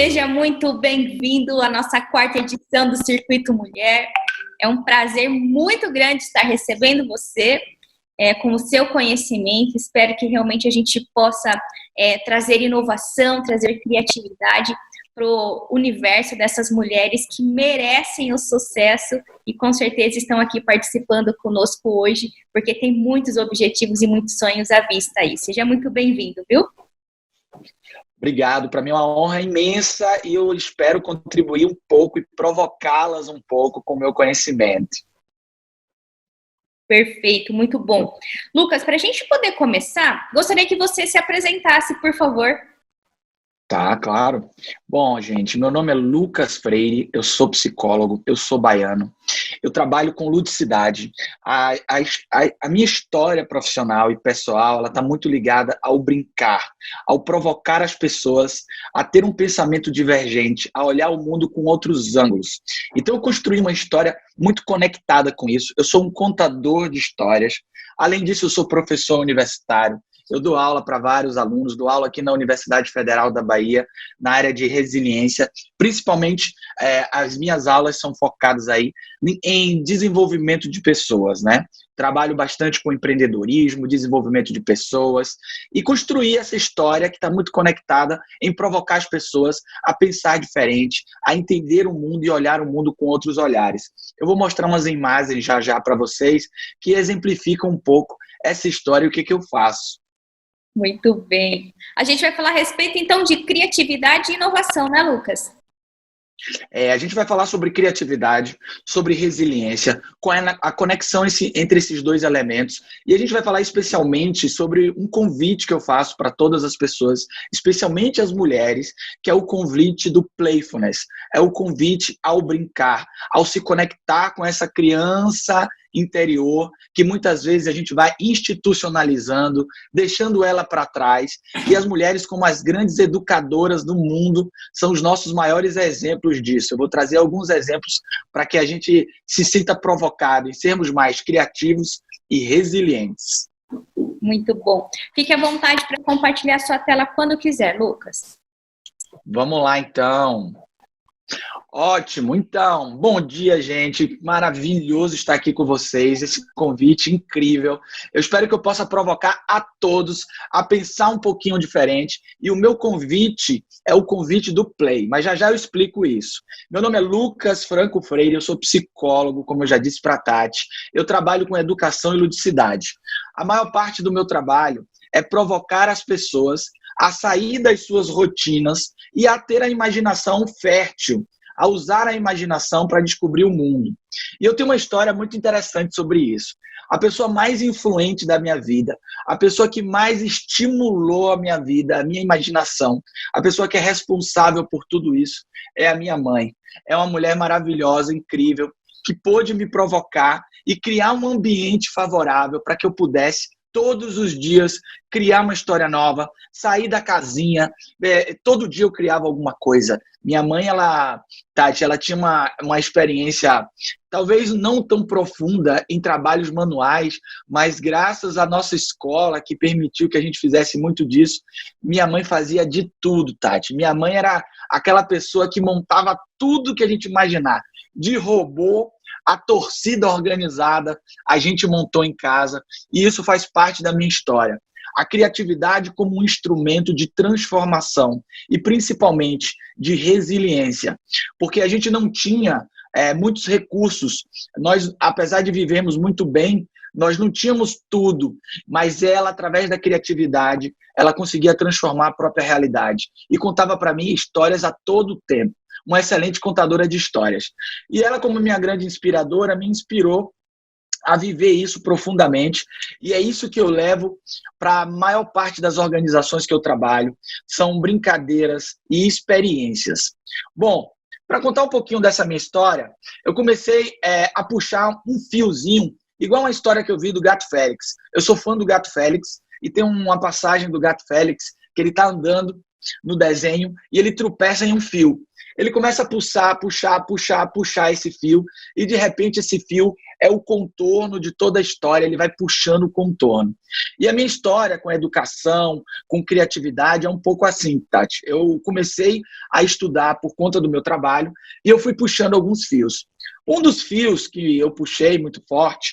seja muito bem-vindo à nossa quarta edição do Circuito Mulher. É um prazer muito grande estar recebendo você com o seu conhecimento. Espero que realmente a gente possa trazer inovação, trazer criatividade para o universo dessas mulheres que merecem o sucesso e com certeza estão aqui participando conosco hoje, porque tem muitos objetivos e muitos sonhos à vista aí. Seja muito bem-vindo, viu? Obrigado, para mim é uma honra imensa e eu espero contribuir um pouco e provocá-las um pouco com o meu conhecimento. Perfeito, muito bom. Lucas, para a gente poder começar, gostaria que você se apresentasse, por favor. Tá, claro. Bom, gente, meu nome é Lucas Freire, eu sou psicólogo, eu sou baiano, eu trabalho com ludicidade. A minha história profissional e pessoal, ela está muito ligada ao brincar, ao provocar as pessoas a ter um pensamento divergente, a olhar o mundo com outros ângulos. Então, eu construí uma história muito conectada com isso. Eu sou um contador de histórias. Além disso, eu sou professor universitário. Eu dou aula para vários alunos, dou aula aqui na Universidade Federal da Bahia, na área de resiliência. Principalmente, as minhas aulas são focadas aí em desenvolvimento de pessoas, né? Trabalho bastante com empreendedorismo, desenvolvimento de pessoas e construir essa história que está muito conectada em provocar as pessoas a pensar diferente, a entender o mundo e olhar o mundo com outros olhares. Eu vou mostrar umas imagens já para vocês que exemplificam um pouco essa história e o que eu faço. Muito bem. A gente vai falar a respeito, então, de criatividade e inovação, né, Lucas? A gente vai falar sobre criatividade, sobre resiliência, qual é a conexão entre esses dois elementos. E a gente vai falar especialmente sobre um convite que eu faço para todas as pessoas, especialmente as mulheres, que é o convite do playfulness. É o convite ao brincar, ao se conectar com essa criança interior, que muitas vezes a gente vai institucionalizando, deixando ela para trás, e as mulheres como as grandes educadoras do mundo são os nossos maiores exemplos disso. Eu vou trazer alguns exemplos para que a gente se sinta provocado em sermos mais criativos e resilientes. Muito bom. Fique à vontade para compartilhar sua tela quando quiser, Lucas. Vamos lá, então. Ótimo, então, bom dia, gente, maravilhoso estar aqui com vocês, esse convite incrível. Eu espero que eu possa provocar a todos a pensar um pouquinho diferente e o meu convite é o convite do Play, mas já eu explico isso. Meu nome é Lucas Franco Freire, eu sou psicólogo, como eu já disse para a Tati, eu trabalho com educação e ludicidade. A maior parte do meu trabalho é provocar as pessoas a sair das suas rotinas e a ter a imaginação fértil, a usar a imaginação para descobrir o mundo. E eu tenho uma história muito interessante sobre isso. A pessoa mais influente da minha vida, a pessoa que mais estimulou a minha vida, a minha imaginação, a pessoa que é responsável por tudo isso é a minha mãe. É uma mulher maravilhosa, incrível, que pôde me provocar e criar um ambiente favorável para que eu pudesse todos os dias criar uma história nova, sair da casinha, todo dia eu criava alguma coisa. Minha mãe, Tati, ela tinha uma experiência talvez não tão profunda em trabalhos manuais, mas graças à nossa escola, que permitiu que a gente fizesse muito disso, minha mãe fazia de tudo, Tati. Minha mãe era aquela pessoa que montava tudo que a gente imaginar, de robô, a torcida organizada, a gente montou em casa, e isso faz parte da minha história. A criatividade como um instrumento de transformação e principalmente de resiliência, porque a gente não tinha muitos recursos. Nós, apesar de vivermos muito bem, nós não tínhamos tudo, mas ela, através da criatividade, ela conseguia transformar a própria realidade e contava para mim histórias a todo tempo. Uma excelente contadora de histórias. E ela, como minha grande inspiradora, me inspirou a viver isso profundamente, e é isso que eu levo para a maior parte das organizações que eu trabalho, são brincadeiras e experiências. Bom, para contar um pouquinho dessa minha história, eu comecei a puxar um fiozinho, igual uma história que eu vi do Gato Félix. Eu sou fã do Gato Félix, e tem uma passagem do Gato Félix, que ele está andando no desenho, e ele tropeça em um fio. Ele começa a puxar esse fio, e de repente esse fio é o contorno de toda a história, ele vai puxando o contorno. E a minha história com a educação, com criatividade, é um pouco assim, Tati. Eu comecei a estudar por conta do meu trabalho e eu fui puxando alguns fios. Um dos fios que eu puxei muito forte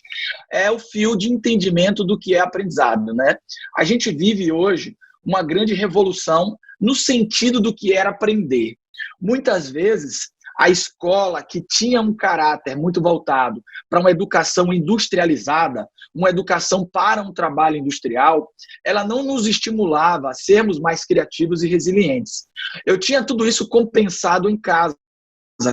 é o fio de entendimento do que é aprendizado, né? A gente vive hoje uma grande revolução no sentido do que era aprender. Muitas vezes, a escola que tinha um caráter muito voltado para uma educação industrializada, uma educação para um trabalho industrial, ela não nos estimulava a sermos mais criativos e resilientes. Eu tinha tudo isso compensado em casa.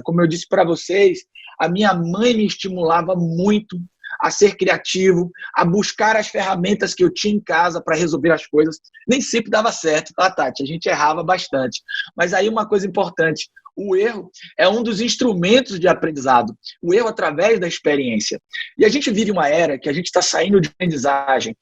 Como eu disse para vocês, a minha mãe me estimulava muito a ser criativo, a buscar as ferramentas que eu tinha em casa para resolver as coisas. Nem sempre dava certo, tá, Tati? A gente errava bastante. Mas aí uma coisa importante, o erro é um dos instrumentos de aprendizado, o erro através da experiência. E a gente vive uma era que a gente está saindo de aprendizagem,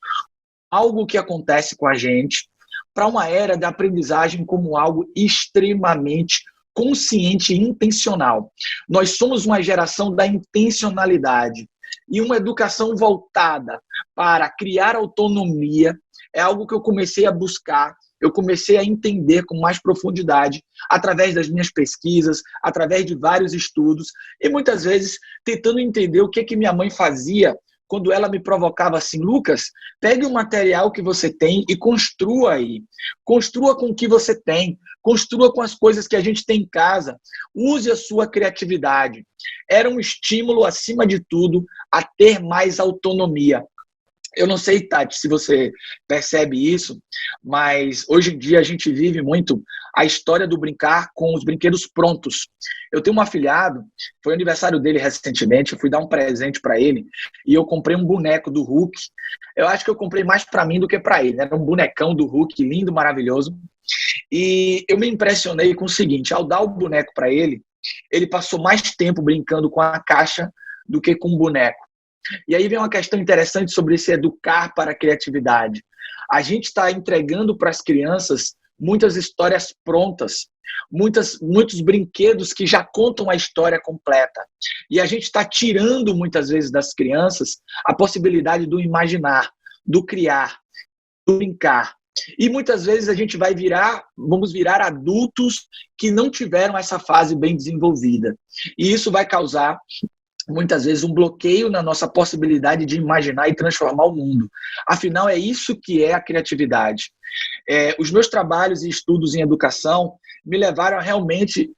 algo que acontece com a gente, para uma era da aprendizagem como algo extremamente consciente e intencional. Nós somos uma geração da intencionalidade. E uma educação voltada para criar autonomia é algo que eu comecei a buscar, eu comecei a entender com mais profundidade através das minhas pesquisas, através de vários estudos e muitas vezes tentando entender o que minha mãe fazia quando ela me provocava assim: Lucas, pegue o material que você tem e construa aí. Construa com o que você tem. Construa com as coisas que a gente tem em casa. Use a sua criatividade. Era um estímulo, acima de tudo, a ter mais autonomia. Eu não sei, Tati, se você percebe isso, mas hoje em dia a gente vive muito a história do brincar com os brinquedos prontos. Eu tenho um afilhado, foi aniversário dele recentemente, eu fui dar um presente para ele e eu comprei um boneco do Hulk. Eu acho que eu comprei mais para mim do que para ele. Era um bonecão do Hulk, lindo, maravilhoso. E eu me impressionei com o seguinte: ao dar o boneco para ele, ele passou mais tempo brincando com a caixa do que com o boneco. E aí vem uma questão interessante sobre esse educar para a criatividade. A gente está entregando para as crianças muitas histórias prontas, muitos brinquedos que já contam a história completa. E a gente está tirando muitas vezes das crianças a possibilidade do imaginar, do criar, do brincar. E muitas vezes a gente vamos virar adultos que não tiveram essa fase bem desenvolvida. E isso vai causar muitas vezes um bloqueio na nossa possibilidade de imaginar e transformar o mundo. Afinal, é isso que é a criatividade. Os meus trabalhos e estudos em educação me levaram a realmente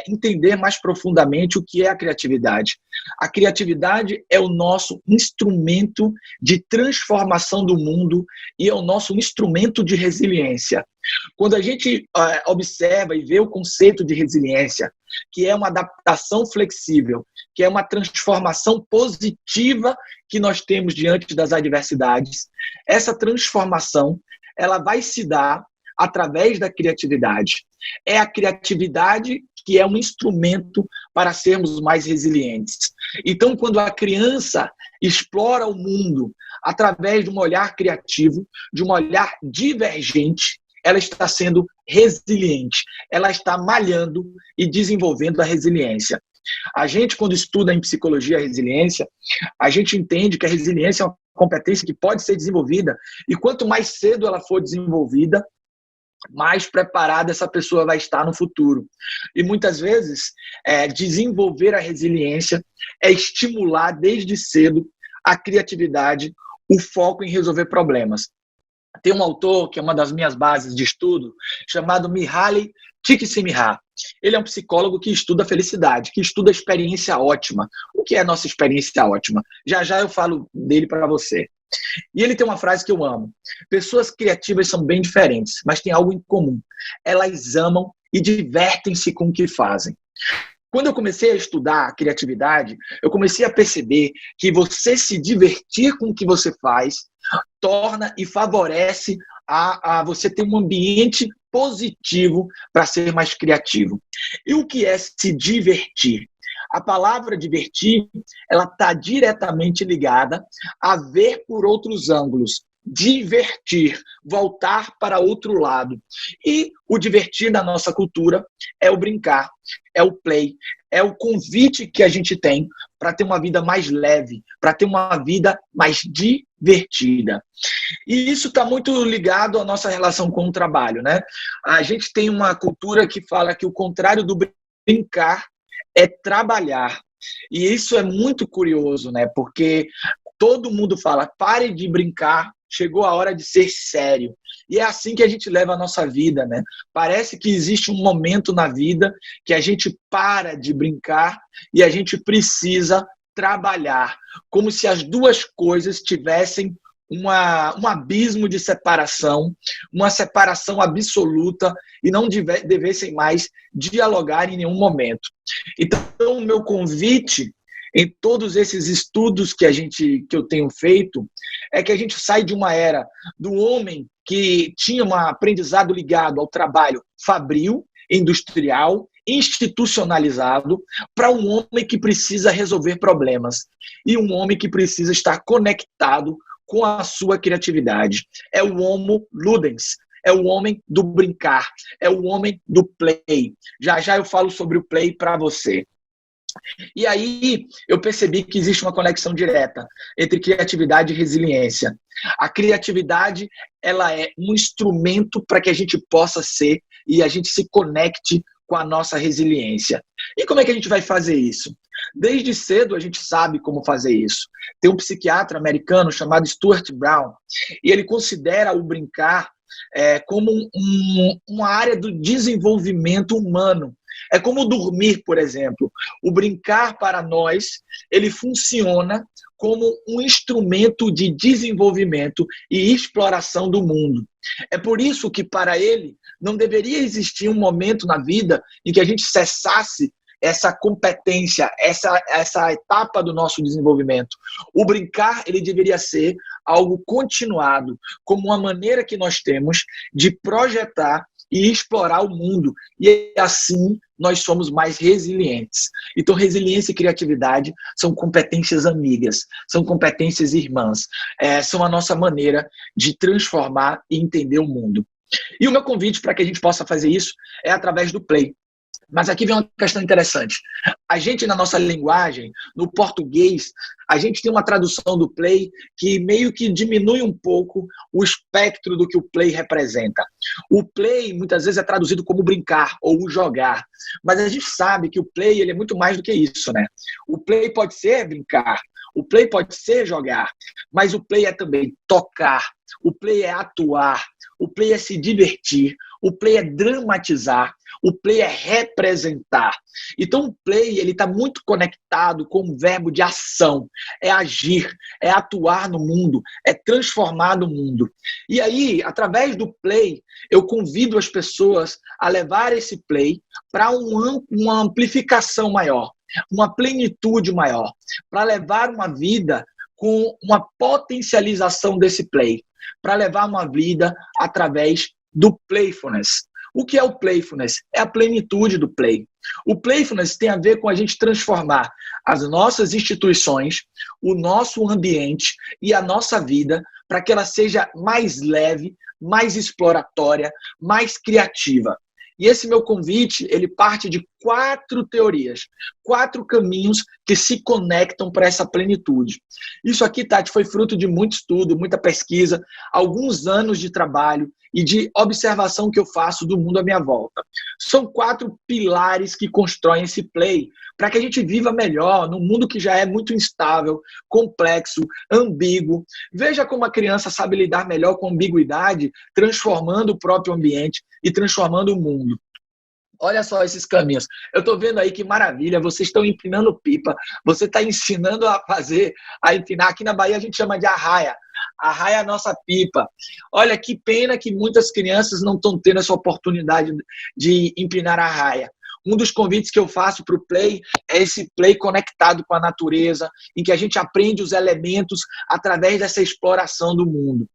entender mais profundamente o que é a criatividade. A criatividade é o nosso instrumento de transformação do mundo e é o nosso instrumento de resiliência. Quando a gente observa e vê o conceito de resiliência, que é uma adaptação flexível, que é uma transformação positiva que nós temos diante das adversidades, essa transformação ela vai se dar através da criatividade. É a criatividade que é um instrumento para sermos mais resilientes. Então, quando a criança explora o mundo através de um olhar criativo, de um olhar divergente, ela está sendo resiliente, ela está malhando e desenvolvendo a resiliência. A gente, quando estuda em psicologia a resiliência, a gente entende que a resiliência é uma competência que pode ser desenvolvida e quanto mais cedo ela for desenvolvida, mais preparada essa pessoa vai estar no futuro. E muitas vezes, desenvolver a resiliência é estimular desde cedo a criatividade, o foco em resolver problemas. Tem um autor, que é uma das minhas bases de estudo, chamado Mihaly Csikszentmihalyi. Ele é um psicólogo que estuda a felicidade, que estuda a experiência ótima. O que é a nossa experiência ótima? Já já eu falo dele para você. E ele tem uma frase que eu amo. Pessoas criativas são bem diferentes, mas têm algo em comum. Elas amam e divertem-se com o que fazem. Quando eu comecei a estudar a criatividade, eu comecei a perceber que você se divertir com o que você faz torna e favorece a você ter um ambiente positivo para ser mais criativo. E o que é se divertir? A palavra divertir, ela está diretamente ligada a ver por outros ângulos, divertir, voltar para outro lado. E o divertir na nossa cultura é o brincar, é o play, é o convite que a gente tem para ter uma vida mais leve, para ter uma vida mais divertida. E isso está muito ligado à nossa relação com o trabalho, né? A gente tem uma cultura que fala que o contrário do brincar é trabalhar. E isso é muito curioso, né? Porque todo mundo fala, pare de brincar, chegou a hora de ser sério. E é assim que a gente leva a nossa vida, né? Parece que existe um momento na vida que a gente para de brincar e a gente precisa trabalhar, como se as duas coisas tivessem um abismo de separação, uma separação absoluta e não devessem mais dialogar em nenhum momento. Então, o meu convite em todos esses estudos que eu tenho feito é que a gente sai de uma era do homem que tinha um aprendizado ligado ao trabalho fabril, industrial, institucionalizado, para um homem que precisa resolver problemas e um homem que precisa estar conectado com a sua criatividade. É o homo ludens, é o homem do brincar, é o homem do play. Já já eu falo sobre o play para você. E aí eu percebi que existe uma conexão direta entre criatividade e resiliência. A criatividade, ela é um instrumento para que a gente possa ser e a gente se conecte com a nossa resiliência. E como é que a gente vai fazer isso? Desde cedo a gente sabe como fazer isso. Tem um psiquiatra americano chamado Stuart Brown e ele considera o brincar como uma área do desenvolvimento humano. É como dormir, por exemplo. O brincar para nós, ele funciona como um instrumento de desenvolvimento e exploração do mundo. É por isso que para ele não deveria existir um momento na vida em que a gente cessasse essa competência, essa etapa do nosso desenvolvimento. O brincar, ele deveria ser algo continuado, como uma maneira que nós temos de projetar e explorar o mundo. E assim nós somos mais resilientes. Então, resiliência e criatividade são competências amigas, são competências irmãs, são a nossa maneira de transformar e entender o mundo. E o meu convite para que a gente possa fazer isso é através do play. Mas aqui vem uma questão interessante. A gente, na nossa linguagem, no português, a gente tem uma tradução do play que meio que diminui um pouco o espectro do que o play representa. O play, muitas vezes, é traduzido como brincar ou jogar. Mas a gente sabe que o play ele é muito mais do que isso, né? O play pode ser brincar, o play pode ser jogar, mas o play é também tocar, o play é atuar, o play é se divertir, o play é dramatizar, o play é representar. Então o play ele está muito conectado com o verbo de ação, é agir, é atuar no mundo, é transformar no mundo. E aí, através do play, eu convido as pessoas a levar esse play para uma amplificação maior, uma plenitude maior, para levar uma vida com uma potencialização desse play, para levar uma vida através do playfulness. O que é o playfulness? É a plenitude do play. O playfulness tem a ver com a gente transformar as nossas instituições, o nosso ambiente e a nossa vida para que ela seja mais leve, mais exploratória, mais criativa. E esse meu convite, ele parte de 4 teorias, 4 caminhos que se conectam para essa plenitude. Isso aqui, Tati, foi fruto de muito estudo, muita pesquisa, alguns anos de trabalho e de observação que eu faço do mundo à minha volta. São 4 pilares que constroem esse play para que a gente viva melhor num mundo que já é muito instável, complexo, ambíguo. Veja como a criança sabe lidar melhor com ambiguidade, transformando o próprio ambiente e transformando o mundo. Olha só esses caminhos. Eu estou vendo aí que maravilha, vocês estão empinando pipa, você está ensinando a empinar. Aqui na Bahia a gente chama de arraia. Arraia a nossa pipa. Olha que pena que muitas crianças não estão tendo essa oportunidade de empinar a arraia. Um dos convites que eu faço para o play é esse play conectado com a natureza, em que a gente aprende os elementos através dessa exploração do mundo.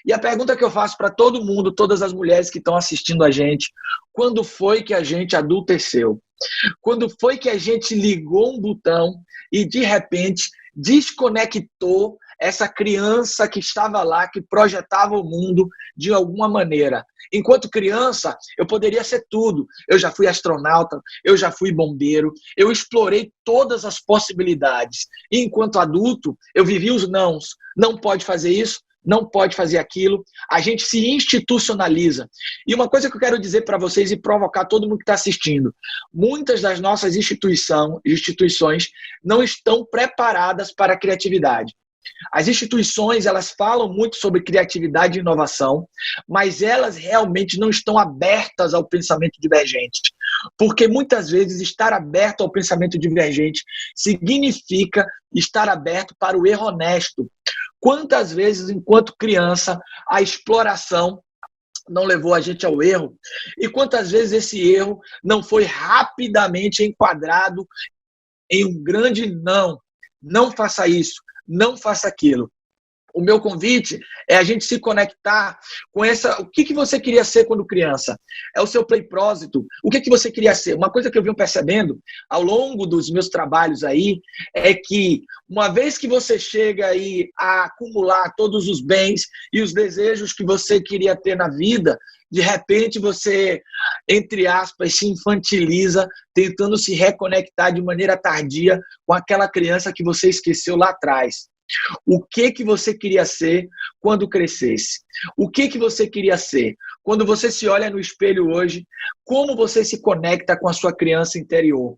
E a pergunta que eu faço para todo mundo, todas as mulheres que estão assistindo a gente, quando foi que a gente adulteceu? Quando foi que a gente ligou um botão e, de repente, desconectou essa criança que estava lá, que projetava o mundo de alguma maneira. Enquanto criança, eu poderia ser tudo. Eu já fui astronauta, eu já fui bombeiro, eu explorei todas as possibilidades. E enquanto adulto, eu vivi os nãos. Não pode fazer isso, não pode fazer aquilo. A gente se institucionaliza. E uma coisa que eu quero dizer para vocês e provocar todo mundo que está assistindo: muitas das nossas instituições não estão preparadas para a criatividade. As instituições, elas falam muito sobre criatividade e inovação, mas elas realmente não estão abertas ao pensamento divergente. Porque muitas vezes estar aberto ao pensamento divergente significa estar aberto para o erro honesto. Quantas vezes, enquanto criança, a exploração não levou a gente ao erro? E quantas vezes esse erro não foi rapidamente enquadrado em um grande não? Não faça isso. Não faça aquilo. O meu convite é a gente se conectar com essa... O que você queria ser quando criança? É o seu propósito. O que você queria ser? Uma coisa que eu venho percebendo ao longo dos meus trabalhos aí é que uma vez que você chega aí a acumular todos os bens e os desejos que você queria ter na vida, de repente você, entre aspas, se infantiliza, tentando se reconectar de maneira tardia com aquela criança que você esqueceu lá atrás. O que você queria ser quando crescesse? O que você queria ser? Quando você se olha no espelho hoje, como você se conecta com a sua criança interior?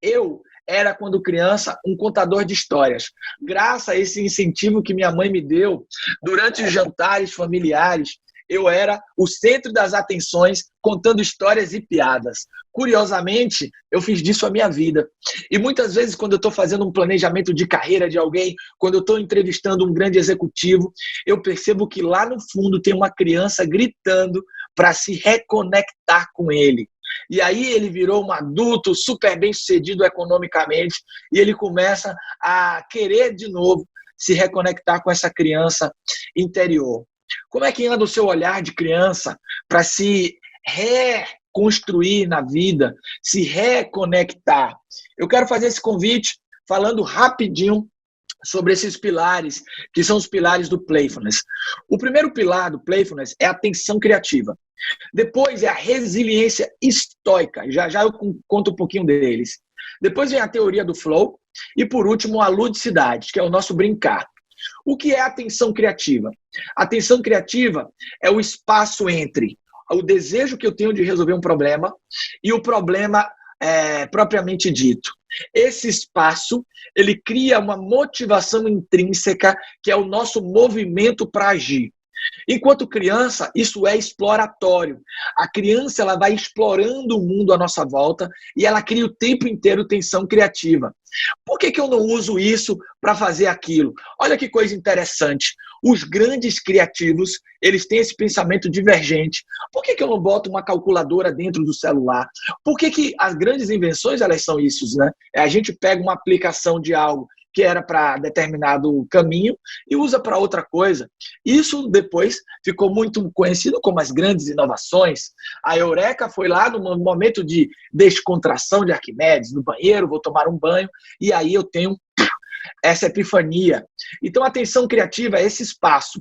Eu era, quando criança, um contador de histórias. Graças a esse incentivo que minha mãe me deu, durante os jantares familiares, eu era o centro das atenções, contando histórias e piadas. Curiosamente, eu fiz disso a minha vida. E muitas vezes, quando eu estou fazendo um planejamento de carreira de alguém, quando eu estou entrevistando um grande executivo, eu percebo que lá no fundo tem uma criança gritando para se reconectar com ele. E aí ele virou um adulto super bem-sucedido economicamente e ele começa a querer de novo se reconectar com essa criança interior. Como é que anda o seu olhar de criança para se reconstruir na vida, se reconectar? Eu quero fazer esse convite falando rapidinho sobre esses pilares, que são os pilares do Playfulness. O primeiro pilar do Playfulness é a atenção criativa. Depois é a resiliência estoica. Já eu conto um pouquinho deles. Depois vem a teoria do flow. E por último, a ludicidade, que é o nosso brincar. O que é a atenção criativa? A atenção criativa é o espaço entre o desejo que eu tenho de resolver um problema e o problema propriamente dito. Esse espaço, ele cria uma motivação intrínseca, que é o nosso movimento para agir. Enquanto criança, isso é exploratório. A criança, ela vai explorando o mundo à nossa volta e ela cria o tempo inteiro tensão criativa. Por que eu não uso isso para fazer aquilo? Olha que coisa interessante. Os grandes criativos, eles têm esse pensamento divergente. Por que eu não boto uma calculadora dentro do celular? Por que as grandes invenções, elas são isso, né? A gente pega uma aplicação de algo que era para determinado caminho e usa para outra coisa. Isso depois ficou muito conhecido como as grandes inovações. A Eureka foi lá no momento de descontração de Arquimedes, no banheiro, vou tomar um banho, e aí eu tenho essa epifania. Então, a tensão criativa é esse espaço.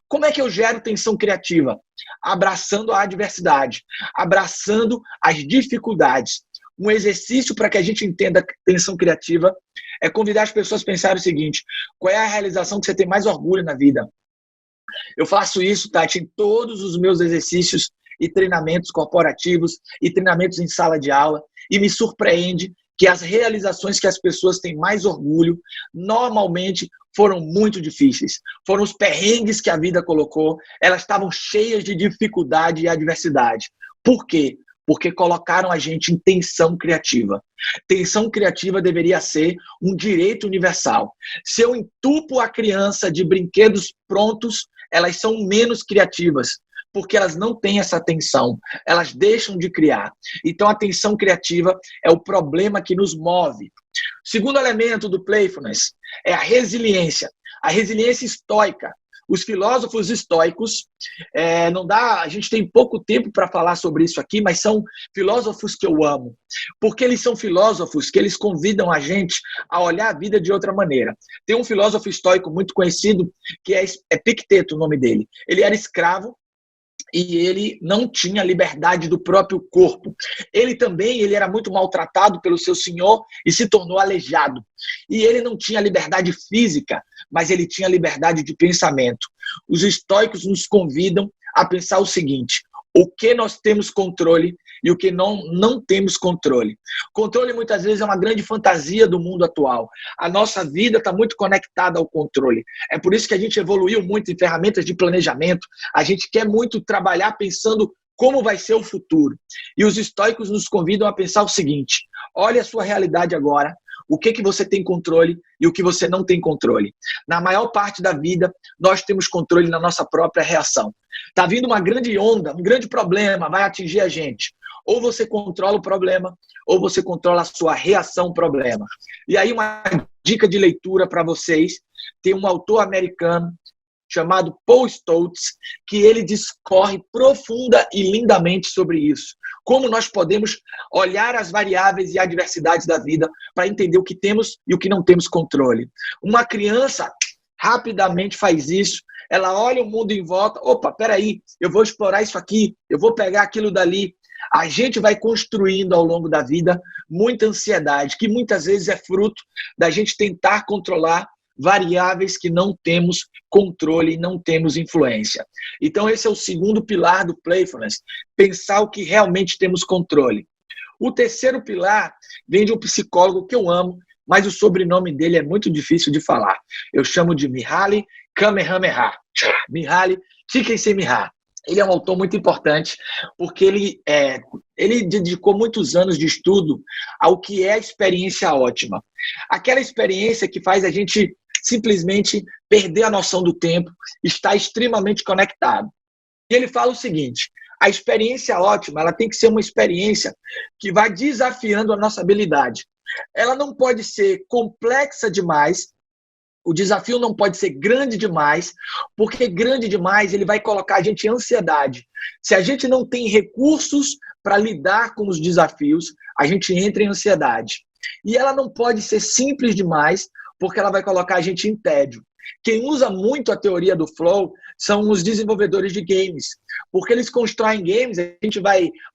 Como é que eu gero tensão criativa? Abraçando a adversidade, abraçando as dificuldades. Um exercício para que a gente entenda a tensão criativa é convidar as pessoas a pensarem o seguinte: qual é a realização que você tem mais orgulho na vida? Eu faço isso, Tati, em todos os meus exercícios e treinamentos corporativos e treinamentos em sala de aula, e me surpreende que as realizações que as pessoas têm mais orgulho, normalmente foram muito difíceis. Foram os perrengues que a vida colocou, elas estavam cheias de dificuldade e adversidade. Por quê? Porque colocaram a gente em tensão criativa. Tensão criativa deveria ser um direito universal. Se eu entupo a criança de brinquedos prontos, elas são menos criativas, porque elas não têm essa tensão, elas deixam de criar. Então, a tensão criativa é o problema que nos move. O segundo elemento do Playfulness é a resiliência estoica. os filósofos estoicos, não dá, a gente tem pouco tempo para falar sobre isso aqui, mas são filósofos que eu amo, porque eles são filósofos que eles convidam a gente a olhar a vida de outra maneira. Tem um filósofo estoico muito conhecido, que é Epicteto, o nome dele. Ele era escravo, e ele não tinha liberdade do próprio corpo. Ele era muito maltratado pelo seu senhor e se tornou aleijado. E ele não tinha liberdade física, mas ele tinha liberdade de pensamento. Os estoicos nos convidam a pensar o seguinte: o que nós temos controle e o que não temos controle. Controle muitas vezes é uma grande fantasia do mundo atual. A nossa vida está muito conectada ao controle. É por isso que a gente evoluiu muito em ferramentas de planejamento. A gente quer muito trabalhar pensando como vai ser o futuro. E os estoicos nos convidam a pensar o seguinte: olhe a sua realidade agora, o que você tem controle e o que você não tem controle. Na maior parte da vida, nós temos controle na nossa própria reação. Está vindo uma grande onda, um grande problema vai atingir a gente. Ou você controla o problema, ou você controla a sua reação ao problema. E aí uma dica de leitura para vocês: tem um autor americano chamado Paul Stoltz, que ele discorre profunda e lindamente sobre isso. Como nós podemos olhar as variáveis e adversidades da vida para entender o que temos e o que não temos controle. Uma criança rapidamente faz isso, ela olha o mundo em volta, opa, peraí, eu vou explorar isso aqui, eu vou pegar aquilo dali. A gente vai construindo ao longo da vida muita ansiedade, que muitas vezes é fruto da gente tentar controlar variáveis que não temos controle e não temos influência. Então esse é o segundo pilar do Playfulness, pensar o que realmente temos controle. O terceiro pilar vem de um psicólogo que eu amo, mas o sobrenome dele é muito difícil de falar. Eu chamo de Mihaly Csikszentmihalyi. Mihaly Csikszentmihalyi. Ele é um autor muito importante, porque ele dedicou muitos anos de estudo ao que é a experiência ótima. Aquela experiência que faz a gente simplesmente perder a noção do tempo, estar extremamente conectado. E ele fala o seguinte: a experiência ótima, ela tem que ser uma experiência que vai desafiando a nossa habilidade. Ela não pode ser complexa demais, o desafio não pode ser grande demais, porque grande demais ele vai colocar a gente em ansiedade. Se a gente não tem recursos para lidar com os desafios, a gente entra em ansiedade. E ela não pode ser simples demais, porque ela vai colocar a gente em tédio. Quem usa muito a teoria do flow são os desenvolvedores de games, porque eles constroem games. A gente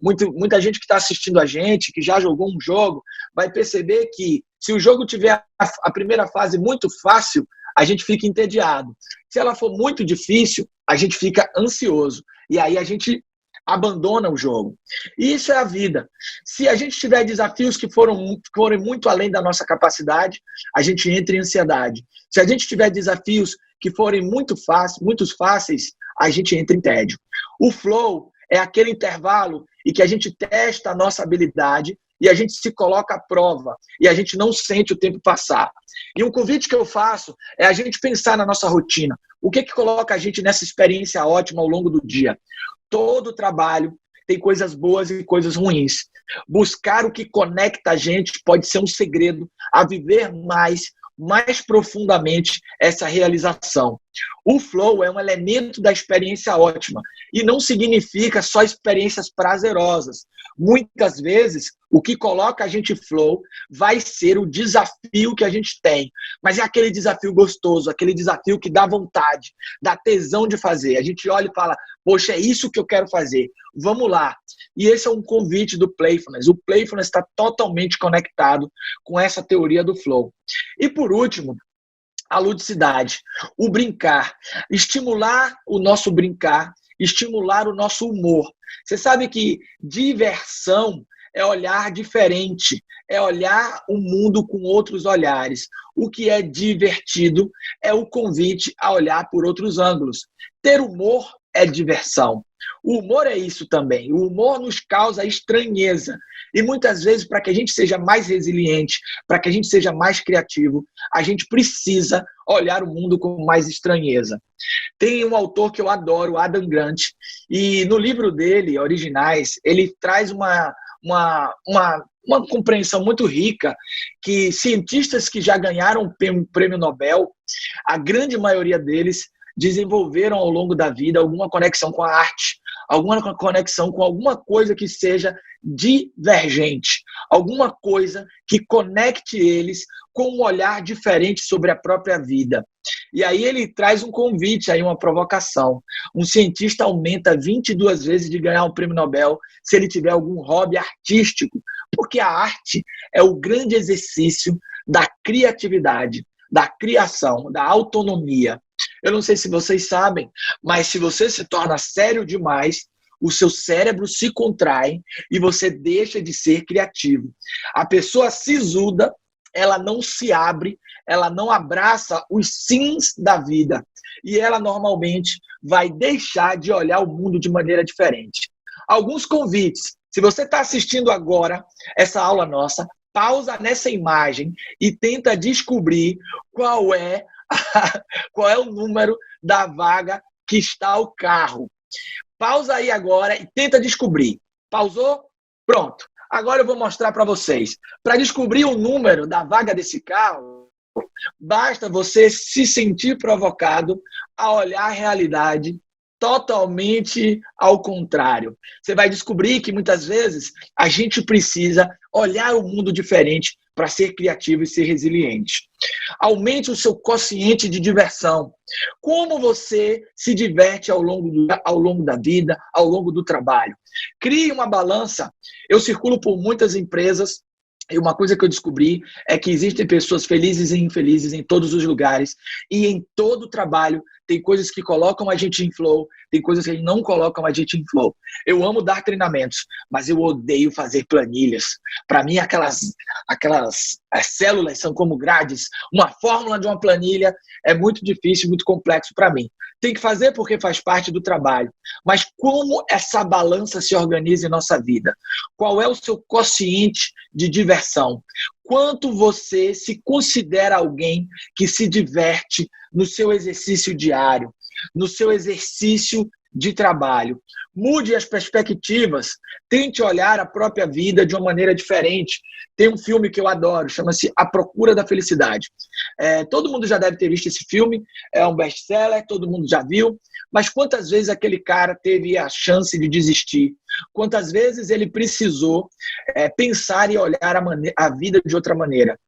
muita gente que está assistindo a gente, que já jogou um jogo, vai perceber que se o jogo tiver a primeira fase muito fácil, a gente fica entediado. Se ela for muito difícil, a gente fica ansioso. E aí a gente abandona o jogo. E isso é a vida. Se a gente tiver desafios que forem muito além da nossa capacidade, a gente entra em ansiedade. Se a gente tiver desafios que forem muito fáceis, a gente entra em tédio. O flow é aquele intervalo em que a gente testa a nossa habilidade e a gente se coloca à prova e a gente não sente o tempo passar. E um convite que eu faço é a gente pensar na nossa rotina. O que coloca a gente nessa experiência ótima ao longo do dia? Todo trabalho tem coisas boas e coisas ruins. Buscar o que conecta a gente pode ser um segredo a viver mais profundamente essa realização. O flow é um elemento da experiência ótima e não significa só experiências prazerosas. Muitas vezes, o que coloca a gente flow vai ser o desafio que a gente tem, mas é aquele desafio gostoso, aquele desafio que dá vontade, dá tesão de fazer. A gente olha e fala: poxa, é isso que eu quero fazer, vamos lá. E esse é um convite do Playfulness. O Playfulness está totalmente conectado com essa teoria do flow. E por último, a ludicidade, o brincar, estimular o nosso brincar, estimular o nosso humor. Você sabe que diversão é olhar diferente, é olhar o mundo com outros olhares. O que é divertido é o convite a olhar por outros ângulos. Ter humor é diversão. O humor é isso também. O humor nos causa estranheza. E muitas vezes, para que a gente seja mais resiliente, para que a gente seja mais criativo, a gente precisa olhar o mundo com mais estranheza. Tem um autor que eu adoro, Adam Grant, e no livro dele, Originais, ele traz uma compreensão muito rica que cientistas que já ganharam o prêmio Nobel, a grande maioria deles desenvolveram ao longo da vida alguma conexão com a arte, alguma conexão com alguma coisa que seja divergente, alguma coisa que conecte eles com um olhar diferente sobre a própria vida. E aí ele traz um convite, aí uma provocação. Um cientista aumenta 22 vezes de ganhar um prêmio Nobel se ele tiver algum hobby artístico, porque a arte é o grande exercício da criatividade, da criação, da autonomia. Eu não sei se vocês sabem, mas se você se torna sério demais, o seu cérebro se contrai e você deixa de ser criativo. A pessoa sisuda, ela não se abre, ela não abraça os sims da vida. E ela normalmente vai deixar de olhar o mundo de maneira diferente. Alguns convites. Se você está assistindo agora essa aula nossa, pausa nessa imagem e tenta descobrir qual é o número da vaga que está o carro. Pausa aí agora e tenta descobrir. Pausou? Pronto. Agora eu vou mostrar para vocês. Para descobrir o número da vaga desse carro, basta você se sentir provocado a olhar a realidade totalmente ao contrário. Você vai descobrir que muitas vezes a gente precisa olhar o mundo diferente para ser criativo e ser resiliente. Aumente o seu quociente de diversão. Como você se diverte ao longo da vida, ao longo do trabalho. Crie uma balança. Eu circulo por muitas empresas e uma coisa que eu descobri é que existem pessoas felizes e infelizes em todos os lugares e em todo o trabalho. Tem coisas que colocam a gente em flow, tem coisas que não colocam a gente em flow. Eu amo dar treinamentos, mas eu odeio fazer planilhas. Para mim, as células são como grades. Uma fórmula de uma planilha é muito difícil, muito complexo para mim. Tem que fazer porque faz parte do trabalho. Mas como essa balança se organiza em nossa vida? Qual é o seu quociente de diversão? Quanto você se considera alguém que se diverte no seu exercício diário, no seu exercício de trabalho? Mude as perspectivas, tente olhar a própria vida de uma maneira diferente. Tem um filme que eu adoro, chama-se A Procura da Felicidade. Todo mundo já deve ter visto esse filme, é um best-seller, todo mundo já viu, mas quantas vezes aquele cara teve a chance de desistir? Quantas vezes ele precisou pensar e olhar a vida de outra maneira?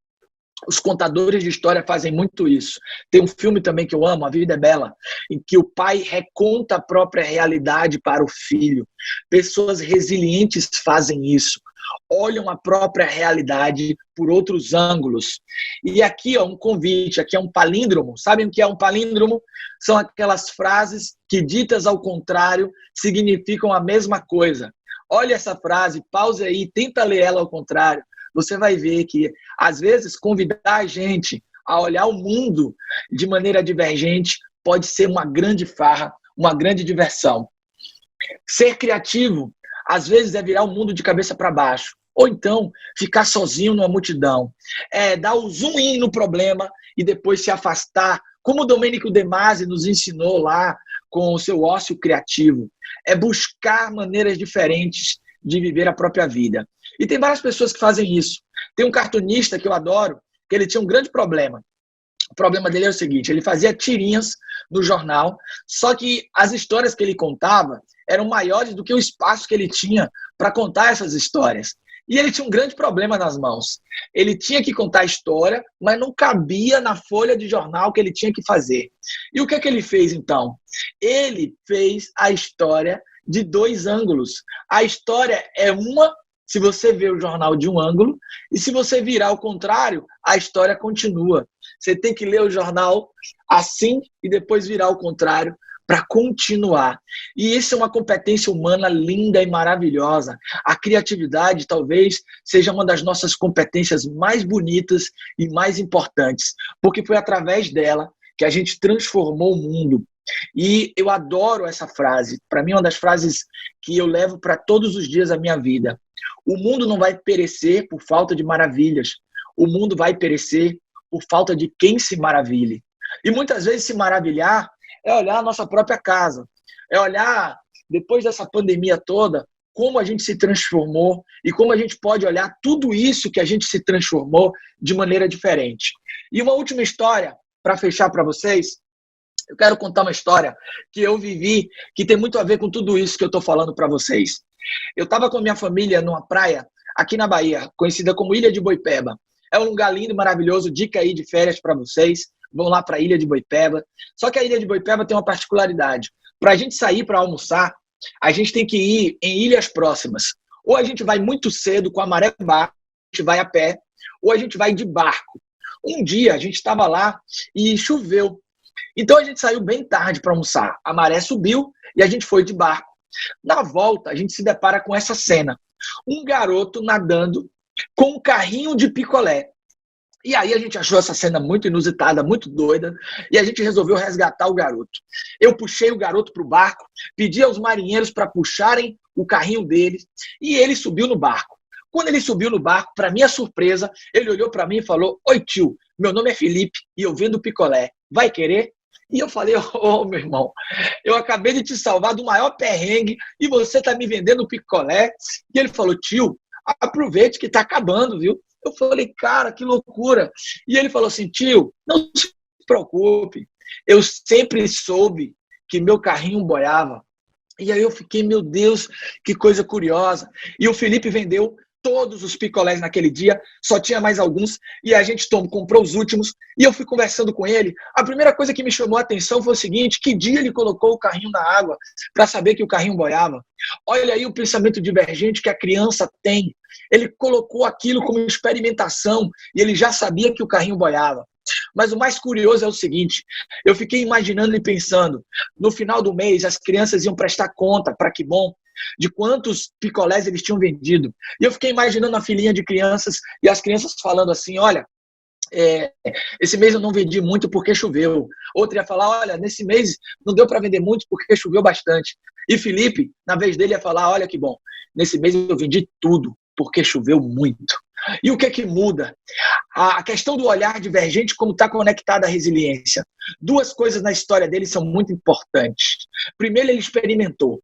Os contadores de história fazem muito isso. Tem um filme também que eu amo, A Vida é Bela, em que o pai reconta a própria realidade para o filho. Pessoas resilientes fazem isso. Olham a própria realidade por outros ângulos. E aqui, um convite, aqui é um palíndromo. Sabem o que é um palíndromo? São aquelas frases que, ditas ao contrário, significam a mesma coisa. Olha essa frase, pause aí, tenta ler ela ao contrário. Você vai ver que, às vezes, convidar a gente a olhar o mundo de maneira divergente pode ser uma grande farra, uma grande diversão. Ser criativo, às vezes, é virar o mundo de cabeça para baixo. Ou então, ficar sozinho numa multidão. Dar o zoom in no problema e depois se afastar, como o Domênico De Masi nos ensinou lá com o seu ócio criativo. É buscar maneiras diferentes de viver a própria vida. E tem várias pessoas que fazem isso. Tem um cartunista que eu adoro, que ele tinha um grande problema. O problema dele é o seguinte, ele fazia tirinhas no jornal, só que as histórias que ele contava eram maiores do que o espaço que ele tinha para contar essas histórias. E ele tinha um grande problema nas mãos. Ele tinha que contar a história, mas não cabia na folha de jornal que ele tinha que fazer. E o que é que ele fez, então? Ele fez a história de dois ângulos. A história é uma, se você vê o jornal de um ângulo, e se você virar ao contrário, a história continua. Você tem que ler o jornal assim e depois virar ao contrário para continuar. E isso é uma competência humana linda e maravilhosa. A criatividade talvez seja uma das nossas competências mais bonitas e mais importantes, porque foi através dela que a gente transformou o mundo. E eu adoro essa frase. Para mim, é uma das frases que eu levo para todos os dias da minha vida. O mundo não vai perecer por falta de maravilhas. O mundo vai perecer por falta de quem se maravilhe. E muitas vezes se maravilhar é olhar a nossa própria casa. É olhar, depois dessa pandemia toda, como a gente se transformou e como a gente pode olhar tudo isso que a gente se transformou de maneira diferente. E uma última história, para fechar para vocês. Eu quero contar uma história que eu vivi, que tem muito a ver com tudo isso que eu estou falando para vocês. Eu estava com a minha família numa praia aqui na Bahia, conhecida como Ilha de Boipeba. É um lugar lindo, maravilhoso, dica aí de férias para vocês. Vão lá para a Ilha de Boipeba. Só que a Ilha de Boipeba tem uma particularidade. Para a gente sair para almoçar, a gente tem que ir em ilhas próximas. Ou a gente vai muito cedo com a maré baixa, a gente vai a pé, ou a gente vai de barco. Um dia a gente estava lá e choveu. Então a gente saiu bem tarde para almoçar. A maré subiu e a gente foi de barco. Na volta, a gente se depara com essa cena. Um garoto nadando com um carrinho de picolé. E aí a gente achou essa cena muito inusitada, muito doida, e a gente resolveu resgatar o garoto. Eu puxei o garoto para o barco, pedi aos marinheiros para puxarem o carrinho dele, e ele subiu no barco. Quando ele subiu no barco, para minha surpresa, ele olhou para mim e falou: "Oi, tio, meu nome é Felipe e eu vendo picolé. Vai querer?" E eu falei: "Ô, meu irmão, eu acabei de te salvar do maior perrengue e você está me vendendo picolé." E ele falou: "Tio, aproveite que está acabando, viu?" Eu falei: "Cara, que loucura." E ele falou assim: "Tio, não se preocupe, eu sempre soube que meu carrinho boiava." E aí eu fiquei: meu Deus, que coisa curiosa. E o Felipe vendeu todos os picolés naquele dia, só tinha mais alguns, e a gente comprou os últimos, e eu fui conversando com ele. A primeira coisa que me chamou a atenção foi o seguinte: que dia ele colocou o carrinho na água para saber que o carrinho boiava? Olha aí o pensamento divergente que a criança tem. Ele colocou aquilo como experimentação, e ele já sabia que o carrinho boiava. Mas o mais curioso é o seguinte: eu fiquei imaginando e pensando, no final do mês as crianças iam prestar conta, para que bom, de quantos picolés eles tinham vendido. E eu fiquei imaginando a filinha de crianças e as crianças falando assim: "Olha, esse mês eu não vendi muito porque choveu." Outra ia falar: "Olha, nesse mês não deu para vender muito porque choveu bastante." E Felipe, na vez dele, ia falar: "Olha que bom, nesse mês eu vendi tudo porque choveu muito." E o que é que muda? A questão do olhar divergente, como está conectada à resiliência. Duas coisas na história dele são muito importantes. Primeiro, ele experimentou.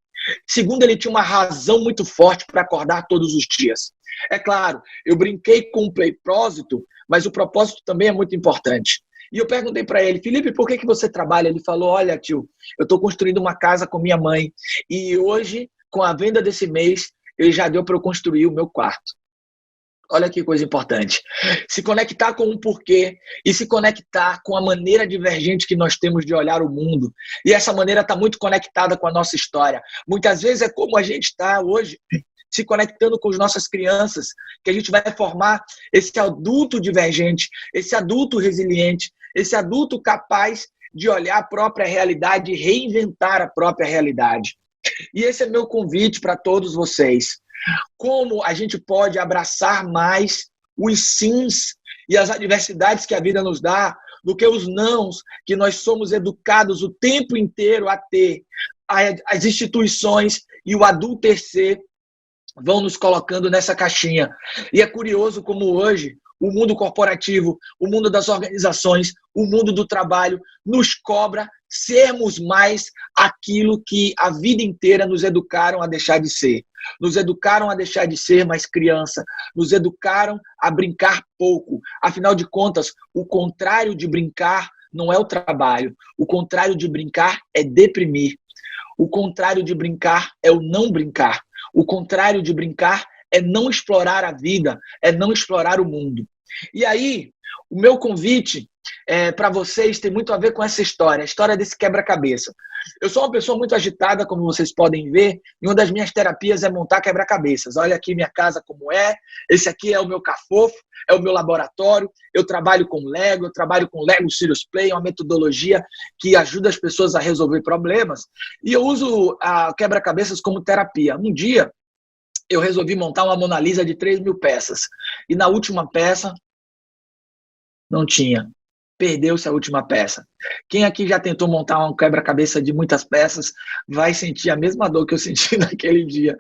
Segundo, ele tinha uma razão muito forte para acordar todos os dias. É claro, eu brinquei com o propósito, mas o propósito também é muito importante. E eu perguntei para ele: "Felipe, por que você trabalha?" Ele falou: "Olha, tio, eu estou construindo uma casa com minha mãe e hoje, com a venda desse mês, ele já deu para eu construir o meu quarto." Olha que coisa importante. Se conectar com um porquê e se conectar com a maneira divergente que nós temos de olhar o mundo. E essa maneira está muito conectada com a nossa história. Muitas vezes é como a gente está hoje, se conectando com as nossas crianças, que a gente vai formar esse adulto divergente, esse adulto resiliente, esse adulto capaz de olhar a própria realidade e reinventar a própria realidade. E esse é meu convite para todos vocês. Como a gente pode abraçar mais os sims e as adversidades que a vida nos dá do que os nãos que nós somos educados o tempo inteiro a ter. As instituições e o adultecer vão nos colocando nessa caixinha. E é curioso como hoje o mundo corporativo, o mundo das organizações, o mundo do trabalho nos cobra sermos mais aquilo que a vida inteira nos educaram a deixar de ser. Nos educaram a deixar de ser mais criança, nos educaram a brincar pouco. Afinal de contas, o contrário de brincar não é o trabalho. O contrário de brincar é deprimir. O contrário de brincar é o não brincar. O contrário de brincar é não explorar a vida, é não explorar o mundo. E aí, o meu convite para vocês tem muito a ver com essa história, a história desse quebra-cabeça. Eu sou uma pessoa muito agitada, como vocês podem ver, e uma das minhas terapias é montar quebra-cabeças. Olha aqui minha casa como é, esse aqui é o meu cafofo, é o meu laboratório, eu trabalho com Lego, eu trabalho com Lego Serious Play, é uma metodologia que ajuda as pessoas a resolver problemas, e eu uso a quebra-cabeças como terapia. Um dia, eu resolvi montar uma Mona Lisa de 3.000 peças, e na última peça, não tinha. Perdeu-se a última peça. Quem aqui já tentou montar um quebra-cabeça de muitas peças vai sentir a mesma dor que eu senti naquele dia.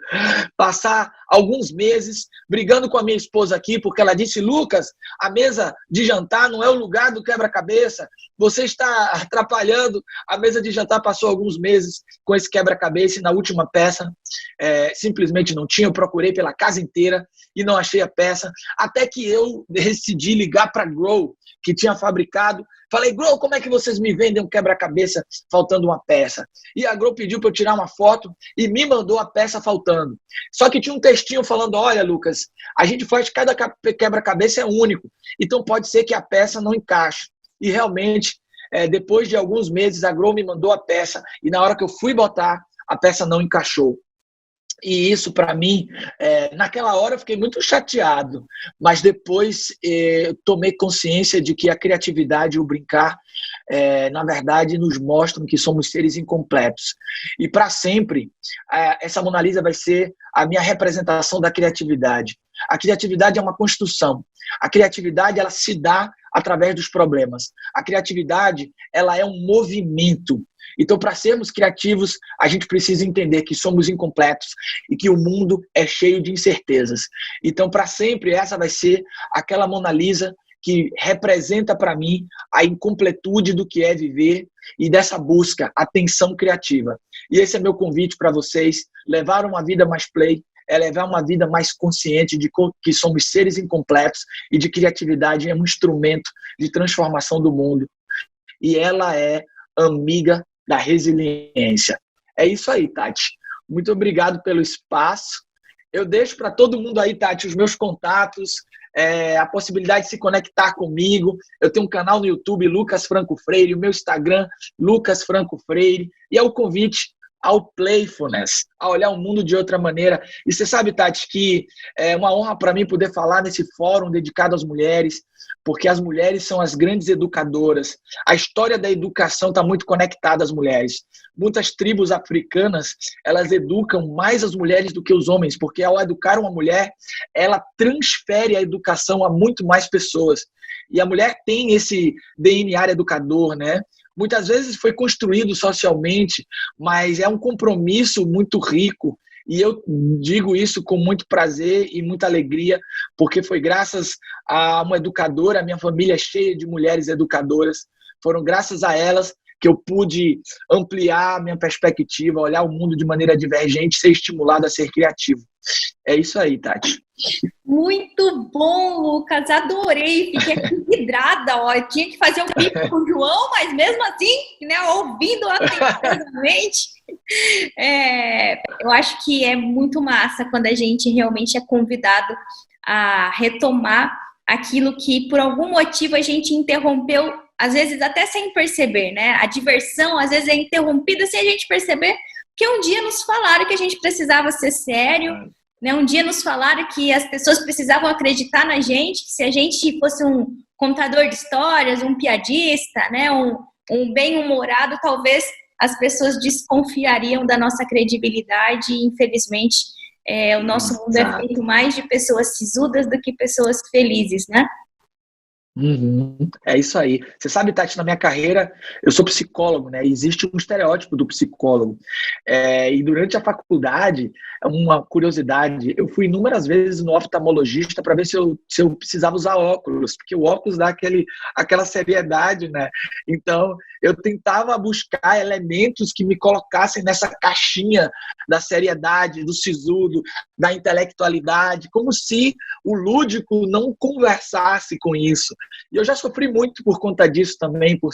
Passar alguns meses, brigando com a minha esposa aqui, porque ela disse: Lucas, a mesa de jantar não é o lugar do quebra-cabeça, você está atrapalhando. A mesa de jantar passou alguns meses com esse quebra-cabeça e na última peça simplesmente não tinha. Eu procurei pela casa inteira e não achei a peça, até que eu decidi ligar para a Grow, que tinha fabricado. Falei: Grow, como é que vocês me vendem um quebra-cabeça faltando uma peça? E a Grow pediu para eu tirar uma foto e me mandou a peça faltando. Só que tinha um textinho falando: olha, Lucas, a gente faz cada quebra-cabeça é único, então pode ser que a peça não encaixe. E realmente, depois de alguns meses, a Grow me mandou a peça e na hora que eu fui botar, a peça não encaixou. E isso, para mim, naquela hora eu fiquei muito chateado, mas depois eu tomei consciência de que a criatividade e o brincar, na verdade, nos mostram que somos seres incompletos. E para sempre, essa Mona Lisa vai ser a minha representação da criatividade. A criatividade é uma construção. A criatividade, ela se dá através dos problemas. A criatividade, ela é um movimento. Então, para sermos criativos, a gente precisa entender que somos incompletos e que o mundo é cheio de incertezas. Então, para sempre, essa vai ser aquela Mona Lisa que representa para mim a incompletude do que é viver e dessa busca, a tensão criativa. E esse é meu convite para vocês: levar uma vida mais play, levar uma vida mais consciente de que somos seres incompletos e de criatividade é um instrumento de transformação do mundo. E ela é amiga da resiliência. É isso aí, Tati. Muito obrigado pelo espaço. Eu deixo para todo mundo aí, Tati, os meus contatos, a possibilidade de se conectar comigo. Eu tenho um canal no YouTube, Lucas Franco Freire, o meu Instagram, Lucas Franco Freire, e é o convite ao playfulness, a olhar o mundo de outra maneira. E você sabe, Tati, que é uma honra para mim poder falar nesse fórum dedicado às mulheres, porque as mulheres são as grandes educadoras. A história da educação está muito conectada às mulheres. Muitas tribos africanas, elas educam mais as mulheres do que os homens, porque ao educar uma mulher, ela transfere a educação a muito mais pessoas. E a mulher tem esse DNA educador, né? Muitas vezes foi construído socialmente, mas é um compromisso muito rico. E eu digo isso com muito prazer e muita alegria, porque foi graças a uma educadora, a minha família é cheia de mulheres educadoras, foram graças a elas que eu pude ampliar a minha perspectiva, olhar o mundo de maneira divergente, ser estimulado a ser criativo. É isso aí, Tati. Muito bom, Lucas. Adorei. Fiquei aqui vidrada. Ó. Eu tinha que fazer um pico com o João, mas mesmo assim, né, ouvindo atenciosamente. Eu acho que é muito massa quando a gente realmente é convidado a retomar aquilo que, por algum motivo, a gente interrompeu, às vezes até sem perceber, né? A diversão, às vezes, é interrompida sem a gente perceber, porque um dia nos falaram que a gente precisava ser sério, né? Um dia nos falaram que as pessoas precisavam acreditar na gente, que se a gente fosse um contador de histórias, um piadista, né? Um bem-humorado, talvez as pessoas desconfiariam da nossa credibilidade e, infelizmente, o nosso mundo é feito mais de pessoas sisudas do que pessoas felizes, né? É isso aí. Você sabe, Tati, na minha carreira, eu sou psicólogo, né? Existe um estereótipo do psicólogo. E durante a faculdade, uma curiosidade, eu fui inúmeras vezes no oftalmologista para ver se eu precisava usar óculos, porque o óculos dá aquela seriedade, né? Então, eu tentava buscar elementos que me colocassem nessa caixinha da seriedade, do sisudo, da intelectualidade, como se o lúdico não conversasse com isso. E eu já sofri muito por conta disso também, por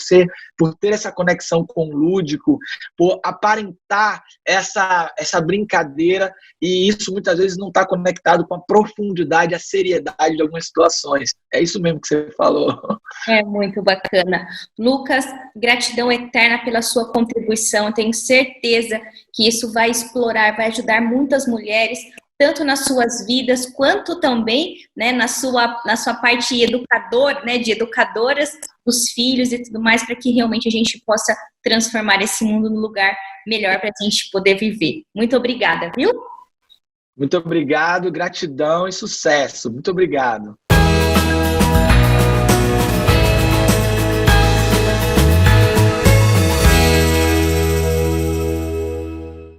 ter essa conexão com o lúdico, por aparentar essa brincadeira, e isso muitas vezes não está conectado com a profundidade, a seriedade de algumas situações. É isso mesmo que você falou. É muito bacana. Lucas, gratidão eterna pela sua contribuição. Eu tenho certeza que isso vai explorar, vai ajudar muitas mulheres, tanto nas suas vidas, quanto também, né, na sua parte educador, né, de educadoras, dos filhos e tudo mais, para que realmente a gente possa transformar esse mundo num lugar melhor para a gente poder viver. Muito obrigada, viu? Muito obrigado, gratidão e sucesso. Muito obrigado.